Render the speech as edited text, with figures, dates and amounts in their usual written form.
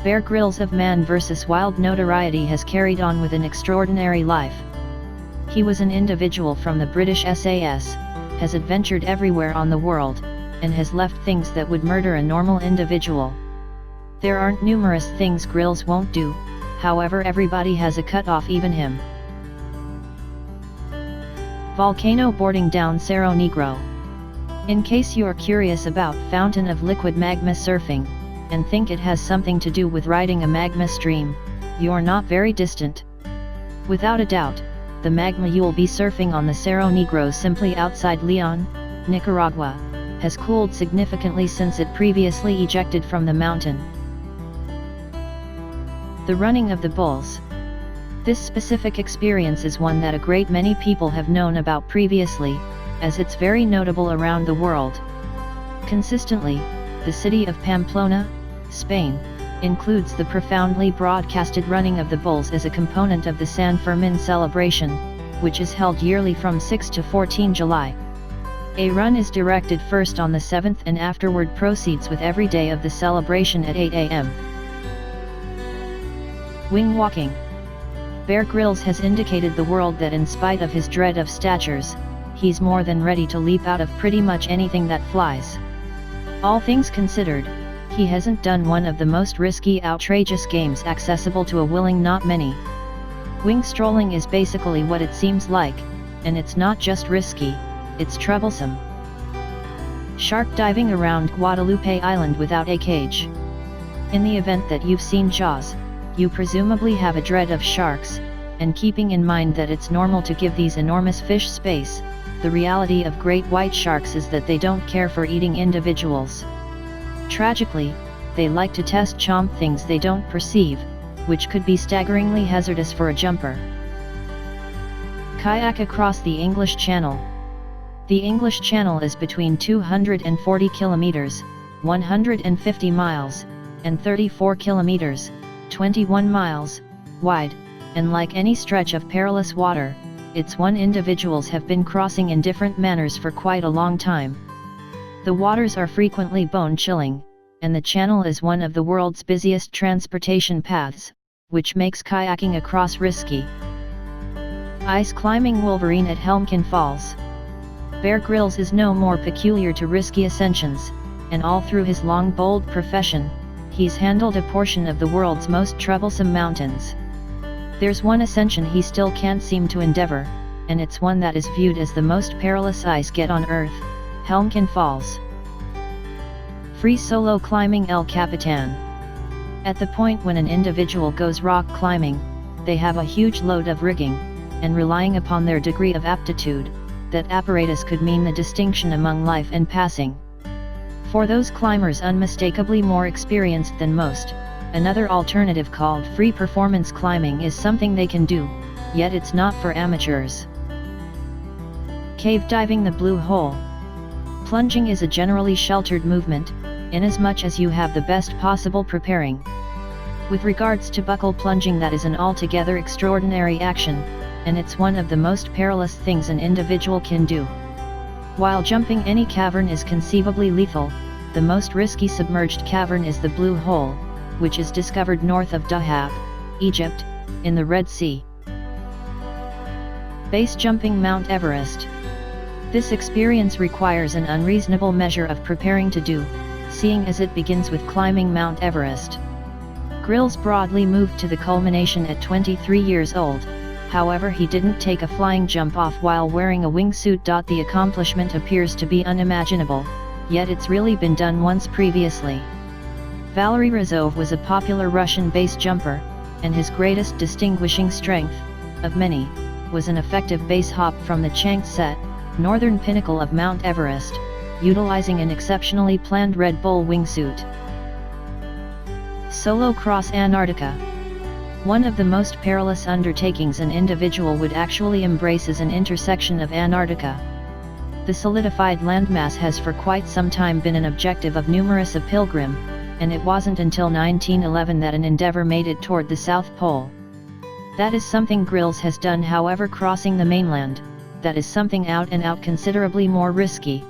Bear Grylls of Man vs. Wild notoriety has carried on with an extraordinary life. He was an individual from the British SAS, has adventured everywhere on the world, and has left things that would murder a normal individual. There aren't numerous things Grylls won't do, however everybody has a cut-off, even him. Volcano boarding down Cerro Negro. In case you are curious about fountain of liquid magma surfing, and think it has something to do with riding a magma stream, you're not very distant. Without a doubt, the magma you'll be surfing on the Cerro Negro simply outside León, Nicaragua, has cooled significantly since it previously ejected from the mountain. The running of the bulls. This specific experience is one that a great many people have known about previously, as it's very notable around the world. Consistently, the city of Pamplona, Spain, includes the profoundly broadcasted running of the bulls as a component of the San Fermin celebration, which is held yearly from 6 to 14 July. A run is directed first on the 7th and afterward proceeds with every day of the celebration at 8 a.m. Wing walking. Bear Grylls has indicated the world that in spite of his dread of statures, he's more than ready to leap out of pretty much anything that flies. All things considered, he hasn't done one of the most risky, outrageous games accessible to a willing not many. Wing strolling is basically what it seems like, and it's not just risky, it's troublesome. Shark diving around Guadalupe Island without a cage. In the event that you've seen Jaws, you presumably have a dread of sharks, and keeping in mind that it's normal to give these enormous fish space, the reality of great white sharks is that they don't care for eating individuals. Tragically, they like to chomp things they don't perceive, which could be staggeringly hazardous for a jumper. Kayak across the English Channel. The English Channel is between 240 kilometers, 150 miles, and 34 kilometers, 21 miles, wide, and like any stretch of perilous water, its one individuals have been crossing in different manners for quite a long time. The waters are frequently bone-chilling, and the channel is one of the world's busiest transportation paths, which makes kayaking across risky. Ice climbing Wolverine at Helmkin Falls. Bear Grylls is no more peculiar to risky ascensions, and all through his long bold profession, he's handled a portion of the world's most troublesome mountains. There's one ascension he still can't seem to endeavor, and it's one that is viewed as the most perilous ice get on Earth, Helmkin Falls. Free solo climbing El Capitan. At the point when an individual goes rock climbing, they have a huge load of rigging, and relying upon their degree of aptitude, that apparatus could mean the distinction among life and passing. For those climbers unmistakably more experienced than most, another alternative called free performance climbing is something they can do, yet it's not for amateurs. Cave diving the Blue Hole. Plunging is a generally sheltered movement, inasmuch as you have the best possible preparing. With regards to buckle plunging, that is an altogether extraordinary action, and it's one of the most perilous things an individual can do. While jumping any cavern is conceivably lethal, the most risky submerged cavern is the Blue Hole, which is discovered north of Dahab, Egypt, in the Red Sea. Base jumping Mount Everest. This experience requires an unreasonable measure of preparing to do, seeing as it begins with climbing Mount Everest. Grylls broadly moved to the culmination at 23 years old, however he didn't take a flying jump off while wearing a wingsuit. The accomplishment appears to be unimaginable, yet it's really been done once previously. Valery Razov was a popular Russian base jumper, and his greatest distinguishing strength, of many, was an effective base hop from the Changset, northern pinnacle of Mount Everest, utilizing an exceptionally planned Red Bull wingsuit. Solo cross Antarctica. One of the most perilous undertakings an individual would actually embrace is an intersection of Antarctica. The solidified landmass has for quite some time been an objective of numerous a pilgrim, and it wasn't until 1911 that an endeavor made it toward the South Pole. That is something Grylls has done. However, crossing the mainland, that is something out and out considerably more risky.